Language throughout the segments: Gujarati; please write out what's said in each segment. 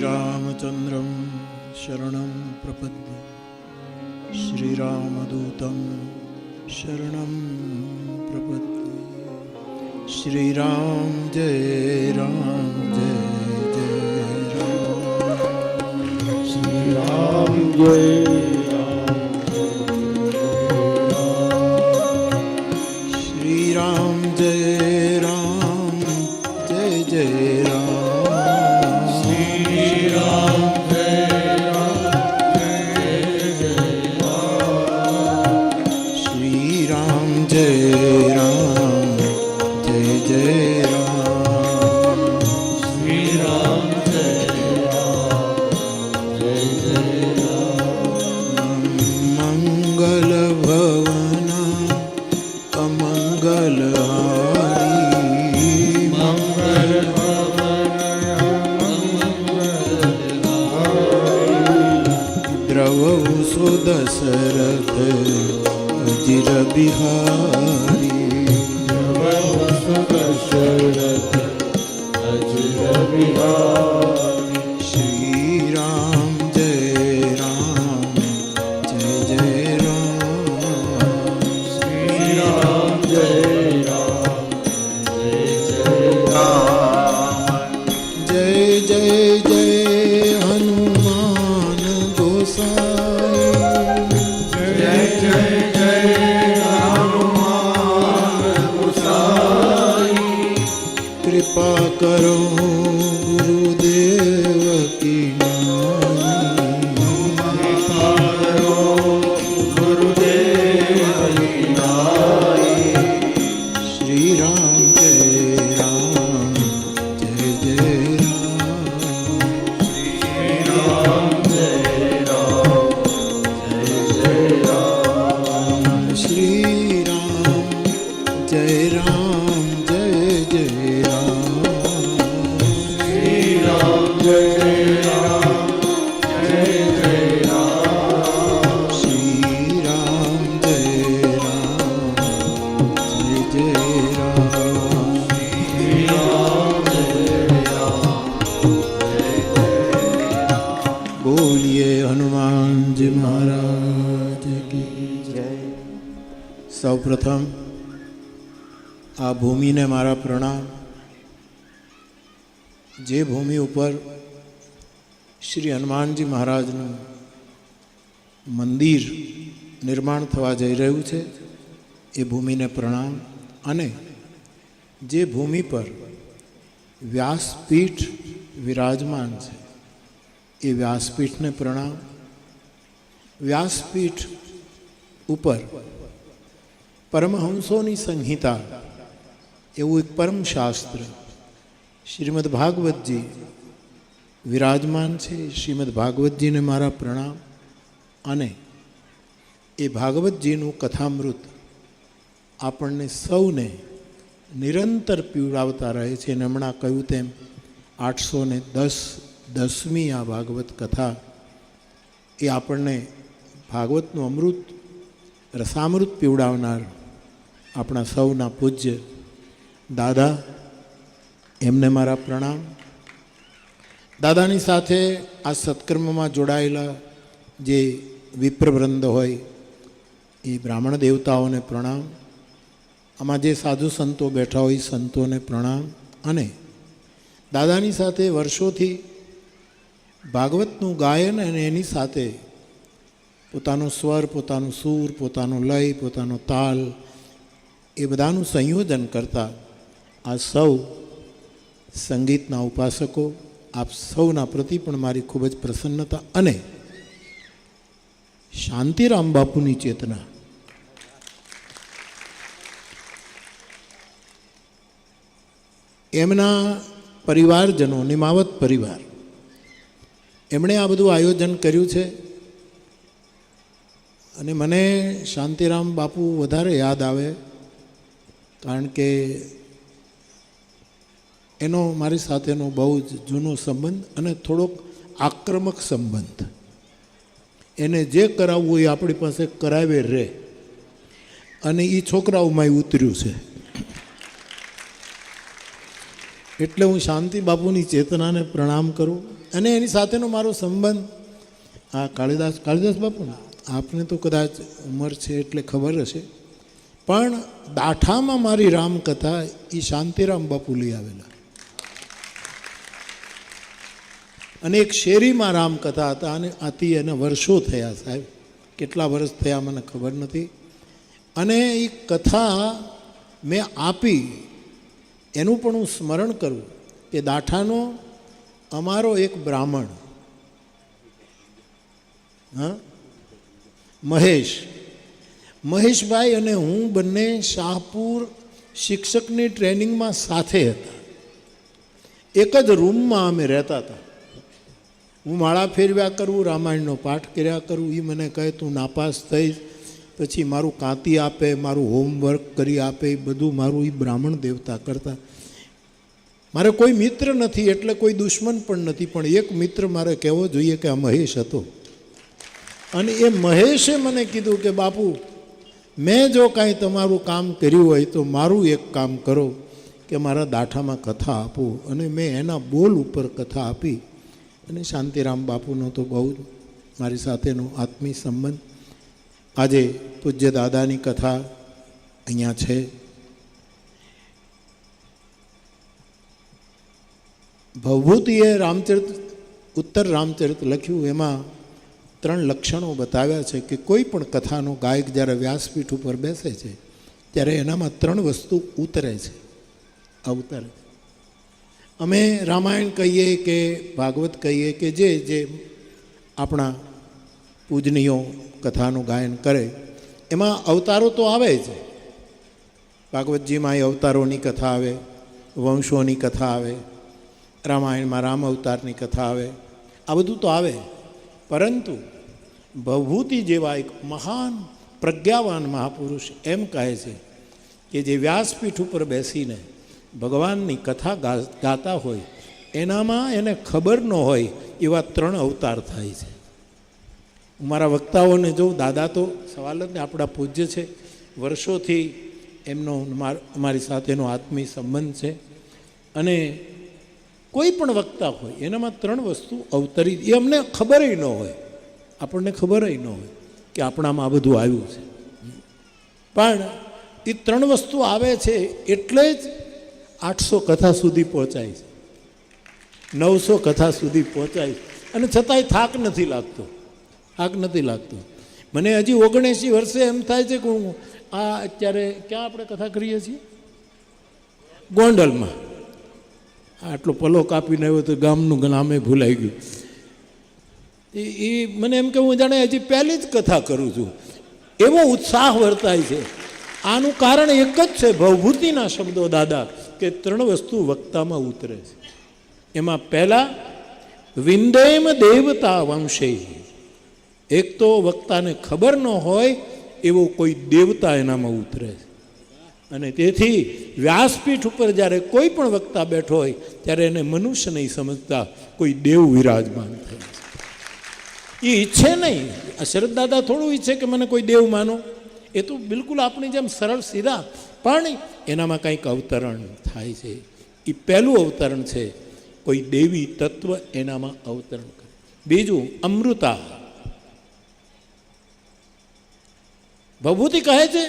श्रीरामचन्द्रं शरणं प्रपद्ये श्रीरामदूतं शरणं प्रपद्ये श्रीराम जय राम जय जय राम श्रीराम जय श्रीराम जय राम जय जय राम दशरथ अजिर बिहारी दशरथ अजिर बिहारी श्री राम जय राम जय जय राम श्री राम जय राम जय जय राम जय जय जय हनुमान गोसाई कृपा करो गुरुदेव की नाई कृपा करो गुरुदेव की नाई श्री राम जय राम जय जय राम श्री राम जय राम जय जय राम श्री राम जय राम जय जय राम સૌ પ્રથમ આ ભૂમિને મારા પ્રણામ. જે ભૂમિ ઉપર શ્રી હનુમાનજી મહારાજનું મંદિર નિર્માણ થવા જઈ રહ્યું છે એ ભૂમિને પ્રણામ. અને જે ભૂમિ પર વ્યાસપીઠ વિરાજમાન છે એ વ્યાસપીઠને પ્રણામ. વ્યાસપીઠ ઉપર પરમહંસોની સંહિતા એવું એક પરમશાસ્ત્ર શ્રીમદ ભાગવતજી વિરાજમાન છે. શ્રીમદ ભાગવતજીને મારા પ્રણામ. અને એ ભાગવતજીનું કથામૃત આપણને સૌને નિરંતર પીવડાવતા રહે છે. અને હમણાં કહ્યું તેમ 810મી આ ભાગવત કથા એ આપણને ભાગવતનું અમૃત રસામૃત પીવડાવનાર આપણા સૌના પૂજ્ય દાદા, એમને મારા પ્રણામ. દાદાની સાથે આ સત્કર્મમાં જોડાયેલા જે વિપ્રવૃંદ હોય એ બ્રાહ્મણ દેવતાઓને પ્રણામ. આમાં જે સાધુ સંતો બેઠા હોય સંતોને પ્રણામ. અને દાદાની સાથે વર્ષોથી ભાગવતનું ગાયન અને એની સાથે પોતાનો સ્વર, પોતાનું સૂર, પોતાનો લય, પોતાનો તાલ એ બધાનું સંયોજન કરતા આ સૌ સંગીતના ઉપાસકો, આપ સૌના પ્રતિ પણ મારી ખૂબ જ પ્રસન્નતા અને શાંતિરામ બાપુની ચેતના. એમના પરિવારજનો, નિમાવત પરિવાર, એમણે આ બધું આયોજન કર્યું છે. અને મને શાંતિરામ બાપુ વધારે યાદ આવે, કારણ કે એનો મારી સાથેનો બહુ જ જૂનો સંબંધ અને થોડોક આક્રમક સંબંધ. એને જે કરાવવું એ આપણી પાસે કરાવે રહે, અને એ છોકરાઓમાં ઉતર્યું છે. એટલે હું શાંતિ બાપુની ચેતનાને પ્રણામ કરું અને એની સાથેનો મારો સંબંધ આ કાળીદાસ બાપુ આપને તો કદાચ ઉંમર છે એટલે ખબર હશે, પણ દાઠામાં મારી રામકથા એ શાંતિરામ બાપુ લઈ આવેલા અને એક શેરીમાં રામકથા હતા અને આથી એને વર્ષો થયા સાહેબ, કેટલા વર્ષ થયા મને ખબર નથી. અને એ કથા મેં આપી એનું પણ હું સ્મરણ કરું કે દાઠાનો અમારો એક બ્રાહ્મણ મહેશભાઈ અને હું બંને શાહપુર શિક્ષકની ટ્રેનિંગમાં સાથે હતા. એક જ રૂમમાં અમે રહેતા હતા. હું માળા ફેરવ્યા કરું, રામાયણનો પાઠ કર્યા કરું. એ મને કહે તું નાપાસ થઈશ, પછી મારું કાંતી આપે, મારું હોમવર્ક કરી આપે, એ બધું મારું એ બ્રાહ્મણ દેવતા કરતા. મારે કોઈ મિત્ર નથી એટલે કોઈ દુશ્મન પણ નથી, પણ એક મિત્ર મારે કહેવો જોઈએ કે આ મહેશ હતો. અને એ મહેશે મને કીધું કે બાપુ, મેં જો કાંઈ તમારું કામ કર્યું હોય તો મારું એક કામ કરો કે મારા દાઠામાં કથા આપો. અને મેં એના બોલ ઉપર કથા આપી. અને શાંતિરામ બાપુનો તો બહુ જ મારી સાથેનો આત્મીય સંબંધ. આજે પૂજ્ય દાદાની કથા અહીંયા છે. ભવભૂતિએ ઉત્તર રામચરિત લખ્યું, એમાં 3 લક્ષણો બતાવ્યા છે કે કોઈ પણ કથાનો ગાયક જ્યારે વ્યાસપીઠ ઉપર બેસે છે ત્યારે એનામાં 3 વસ્તુ ઉતરે છે, અવતરે. અમે રામાયણ કહીએ કે ભાગવત કહીએ કે જે આપણા પૂજનીયો કથાનું ગાયન કરે એમાં અવતારો તો આવે છે. ભાગવતજીમાં એ અવતારોની કથા આવે, વંશોની કથા આવે, રામાયણમાં રામ અવતારની કથા આવે, આ બધું તો આવે. પરંતુ ભવભૂતિ જેવા એક મહાન પ્રજ્ઞાવાન મહાપુરુષ એમ કહે છે કે જે વ્યાસપીઠ ઉપર બેસીને ભગવાનની કથા ગાતા હોય એનામાં એને ખબર ન હોય એવા 3 અવતાર થાય છે. હું મારા વક્તાઓને જોઉં, દાદા તો સવાલ જ ને, આપણા પૂજ્ય છે, વર્ષોથી એમનો અમારી સાથેનો આત્મીય સંબંધ છે. અને કોઈ પણ વક્તા હોય એનામાં 3 વસ્તુ અવતરી, એ અમને ખબર ન હોય, આપણને ખબર ન હોય કે આપણામાં આ બધું આવ્યું છે. પણ એ 3 વસ્તુ આવે છે એટલે જ 800 કથા સુધી પહોંચાય છે, 900 કથા સુધી પહોંચાય છે. અને છતાંય થાક નથી લાગતો. મને હજી 79 વર્ષે એમ થાય છે કે હું આ અત્યારે ક્યાં આપણે કથા કરીએ છીએ, ગોંડલમાં. આટલો પલો કાપીને આવ્યો તો ગામનું નામે ભૂલાઈ ગયું. એ મને એમ કે હું જાણે હજી પહેલી જ કથા કરું છું, એવો ઉત્સાહ વર્તાય છે. આનું કારણ એક જ છે, ભવભૂતિના શબ્દો દાદા, કે 3 વસ્તુ વક્તામાં ઉતરે છે. એમાં પહેલા વિંદેમ દેવતા વંશે, એક તો વક્તાને ખબર ન હોય એવો કોઈ દેવતા એનામાં ઉતરે છે. અને તેથી વ્યાસપીઠ ઉપર જ્યારે કોઈ પણ વક્તા બેઠો હોય ત્યારે એને મનુષ્ય નહીં સમજતા, કોઈ દેવ વિરાજમાન થાય છે. એ ઈચ્છે નહીં. આ શરદ દાદા થોડું ઈચ્છે કે મને કોઈ દેવ માનો, એ તો બિલકુલ આપણી જેમ સરળ સીધા, પણ એનામાં કંઈક અવતરણ થાય છે. એ પહેલું અવતરણ છે, કોઈ દેવી તત્વ એનામાં અવતરણ કરે. બીજું અમૃતા. ભભૂતિ કહે છે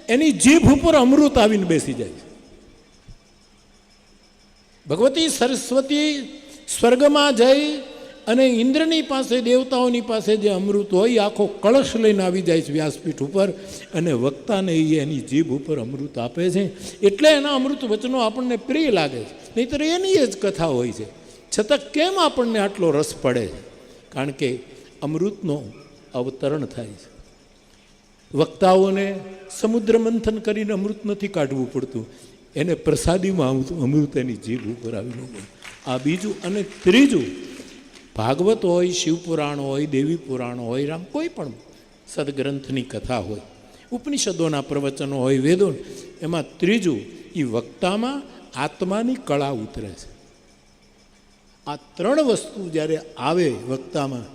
એની જીભ ઉપર અમૃત આવીને બેસી જાય છે. ભગવતી સરસ્વતી સ્વર્ગમાં જઈ અને ઇન્દ્રની પાસે, દેવતાઓની પાસે જે અમૃત હોય આખો કળશ લઈને આવી જાય છે વ્યાસપીઠ ઉપર, અને વક્તાને એની જીભ ઉપર અમૃત આપે છે. એટલે એના અમૃત વચનો આપણને પ્રિય લાગે છે, નહીંતર એની જ કથા હોય છે. છતાં કેમ આપણને આટલો રસ પડે છે? કારણ કે અમૃતનો અવતરણ થાય છે. વક્તાઓને સમુદ્ર મંથન કરીને અમૃત નથી કાઢવું પડતું, એને પ્રસાદીમાં અમૃત એની જીભ ઉપર આવેલું હોય. આ બીજું. અને ત્રીજું, ભાગવત હોય, શિવપુરાણ હોય, દેવી પુરાણ હોય, રામ કોઈ પણ સદગ્રંથની કથા હોય, ઉપનિષદોના પ્રવચનો હોય, વેદો, એમાં ત્રીજું એ વક્તામાં આત્માની કળા ઉતરે છે. આ 3 વસ્તુ જ્યારે આવે વક્તામાં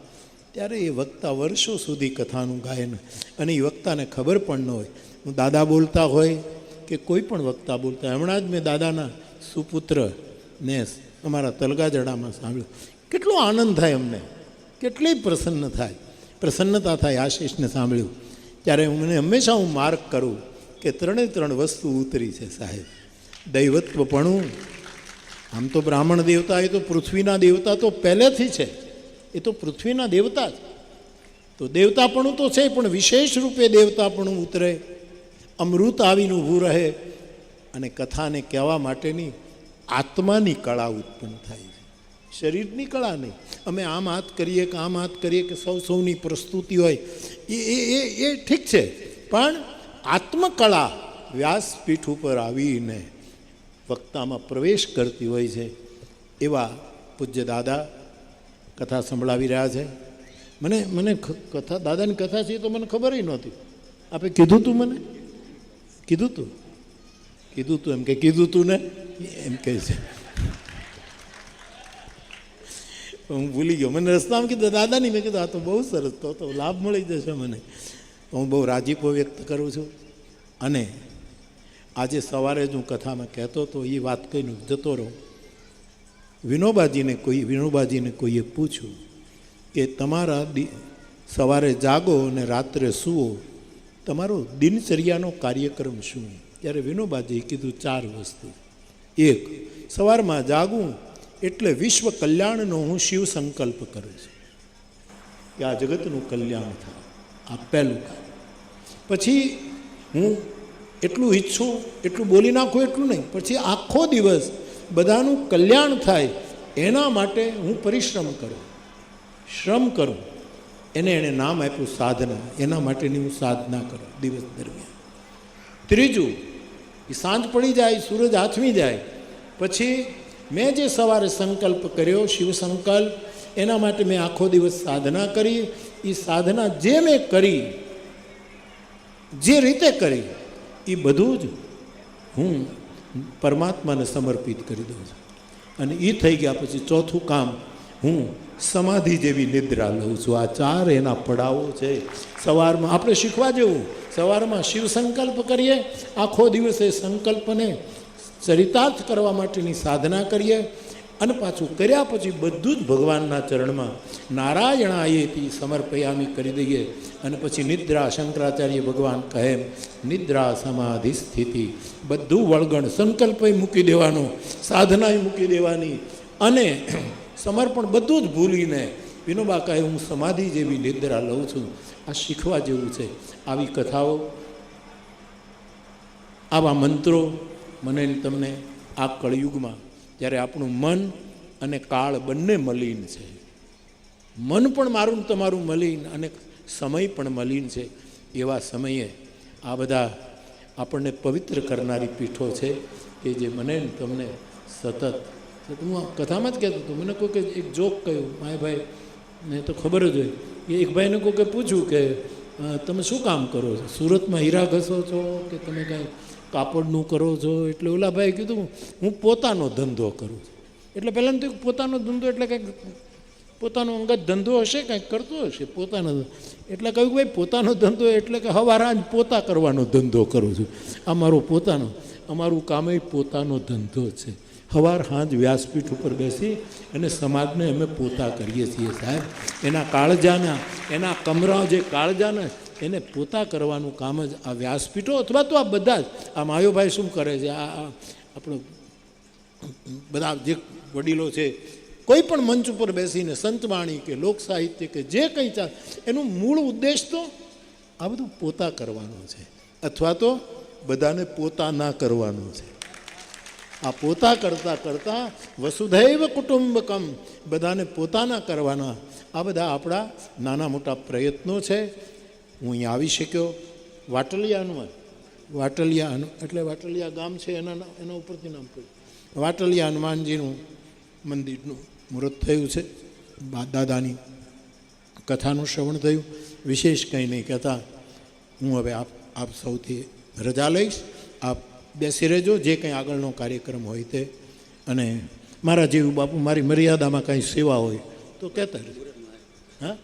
ત્યારે એ વક્તા વર્ષો સુધી કથાનું ગાયન, અને એ વક્તાને ખબર પણ ન હોય. હું દાદા બોલતા હોય કે કોઈ પણ વક્તા બોલતા, હમણાં જ મેં દાદાના સુપુત્ર ને અમારા તલગાજડામાં સાંભળ્યું. કેટલો આનંદ થાય અમને, કેટલી પ્રસન્નતા થાય આશીષને સાંભળ્યું ત્યારે. મને હંમેશા હું માર્ક કરું કે 3 વસ્તુ ઉતરી છે સાહેબ. દૈવત્વપણું. આમ તો બ્રાહ્મણ દેવતા એ તો પૃથ્વીના દેવતા તો પહેલેથી છે, એ તો પૃથ્વીના દેવતા જ. તો દેવતાપણું તો છે, પણ વિશેષ રૂપે દેવતાપણું ઉતરે, અમૃત આવીને ઊભું રહે, અને કથાને કહેવા માટેની આત્માની કળા ઉત્પન્ન થાય છે, શરીરની કળા નહીં. અમે આમ હાથ કરીએ કે આમ હાથ કરીએ કે સૌની પ્રસ્તુતિ હોય એ ઠીક છે, પણ આત્મકળા વ્યાસપીઠ ઉપર આવીને વક્તામાં પ્રવેશ કરતી હોય છે. એવા પૂજ્ય દાદા કથા સંભળાવી રહ્યા છે. મને કથા, દાદાની કથા છે તો મને ખબર નહોતી. આપે કીધું તું, મને કીધું તું એમ કે કીધું તું ને એમ કહે છે. હું ભૂલી ગયો. મને રસ્તામાં કીધું દાદાની, મેં કીધું આ તો બહુ સરસ, તો લાભ મળી જશે મને. હું બહુ રાજીપો વ્યક્ત કરું છું. અને આજે સવારે જ હું કથામાં કહેતો હતો, એ વાત કહીને જતો રહું. વિનોબાજીને કોઈએ પૂછ્યું કે તમારા સવારે જાગો અને રાત્રે સૂવો, તમારો દિનચર્યાનો કાર્યક્રમ શું? ત્યારે વિનોબાજીએ કીધું 4 વસ્તુ. 1, સવારમાં જાગું એટલે વિશ્વ કલ્યાણનો હું શિવ સંકલ્પ કરું છું કે આ જગતનું કલ્યાણ થાય, આ પહેલું કામ. પછી હું એટલું ઈચ્છું, એટલું બોલી નાખું, એટલું નહીં, પછી આખો દિવસ બધાનું કલ્યાણ થાય એના માટે હું પરિશ્રમ કરું, શ્રમ કરું. એણે નામ આપ્યું સાધના. એના માટેની હું સાધના કરું દિવસ દરમિયાન. 3, એ સાંજ પડી જાય, સૂરજ આથમી જાય પછી મેં જે સવારે સંકલ્પ કર્યો, શિવ સંકલ્પ, એના માટે મેં આખો દિવસ સાધના કરી. એ સાધના જે મેં કરી, જે રીતે કરી, એ બધું જ હું પરમાત્માને સમર્પિત કરી દઉં છું. અને એ થઈ ગયા પછી 4થું કામ, હું સમાધિ જેવી નિદ્રા લઉં છું. આ 4 એના પડાવો છે. સવારમાં આપણે શીખવા જેવું, સવારમાં શિવ સંકલ્પ કરીએ, આખો દિવસ એ સંકલ્પને ચરિતાર્થ કરવા માટેની સાધના કરીએ, અને પાછું કર્યા પછી બધું જ ભગવાનના ચરણમાં નારાયણાયેતી સમર્પયામી કરી દઈએ. અને પછી નિદ્રા, શંકરાચાર્ય ભગવાન કહે એમ નિદ્રા સમાધિ સ્થિતિ, બધું વળગણ, સંકલ્પ મૂકી દેવાનો, સાધના મૂકી દેવાની, અને સમર્પણ બધું જ ભૂલીને વિનોબા કહે હું સમાધિ જેવી નિદ્રા લઉં છું. આ શીખવા જેવું છે. આવી કથાઓ, આવા મંત્રો મને તમને આ કળયુગમાં જ્યારે આપણું મન અને કાળ બંને મલિન છે, મન પણ મારું તમારું મલિન અને સમય પણ મલિન છે, એવા સમયે આ બધા આપણને પવિત્ર કરનારી પીઠો છે કે જે મને તમને સતત, હું કથામાં જ કહેતો હતો, મને કોઈ એક જોક કહ્યું, માયાભાઈ ને તો ખબર જ હોય, એ એક ભાઈને કોઈકે પૂછ્યું કે તમે શું કામ કરો છો? સુરતમાં હીરા ઘસો છો કે તમે કાંઈ કાપડનું કરો છો? એટલે ઓલા ભાઈએ કીધું હું પોતાનો ધંધો કરું છું. એટલે પહેલાં તો પોતાનો ધંધો એટલે કંઈક પોતાનો અંગત ધંધો હશે, કંઈક કરતો હશે પોતાનો. એટલે કહ્યું ભાઈ પોતાનો ધંધો એટલે કે હવારા જ પોતા કરવાનો ધંધો કરું છું. અમારો પોતાનો, અમારું કામ એ પોતાનો ધંધો છે. હવાર સાંજ વ્યાસપીઠ ઉપર બેસી અને સમાજને અમે પોતા કરીએ છીએ સાહેબ. એના કાળજાના, એના કમરા જે કાળજાના, એને પોતા કરવાનું કામ જ આ વ્યાસપીઠો, અથવા તો આ બધા જ, આ માયોભાઈ શું કરે છે, આ આપણો બધા જે વડીલો છે, કોઈ પણ મંચ ઉપર બેસીને સંતવાણી કે લોક સાહિત્ય કે જે કંઈ ચાલે, એનું મૂળ ઉદ્દેશ તો આ બધું પોતા કરવાનું છે, અથવા તો બધાને પોતા ના કરવાનું છે. આ પોતા કરતાં કરતાં વસુધૈવ કુટુંબકમ, બધાને પોતાના કરવાના, આ બધા આપણા નાના મોટા પ્રયત્નો છે. હું અહીંયા આવી શક્યો વાટલિયા એટલે વાટલિયા ગામ છે, એના ઉપરથી નામ પડ્યું. વાટલિયા હનુમાનજીનું મંદિરનું મુહૂર્ત થયું છે, દાદાની કથાનું શ્રવણ થયું. વિશેષ કંઈ નહીં કહેતા હું હવે આપ સૌથી રજા લઈશ. આપ બેસી રહેજો, જે કંઈ આગળનો કાર્યક્રમ હોય તે. અને મારા જેવું બાપુ મારી મર્યાદામાં કાંઈ સેવા હોય તો કહેતા રહેજો. હા,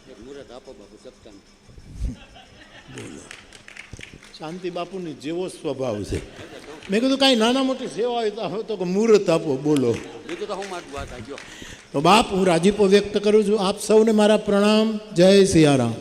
બોલો. શાંતિ બાપુની જેવો સ્વભાવ છે. મેં કીધું કાંઈ નાના મોટી સેવા હોય તો હવે તો મુહૂર્ત આપો, બોલો. બીજું તો હું મારું વાત આ ગયો. તો બાપ હું રાજીપો વ્યક્ત કરું છું. આપ સૌને મારા પ્રણામ. જય સિયારામ.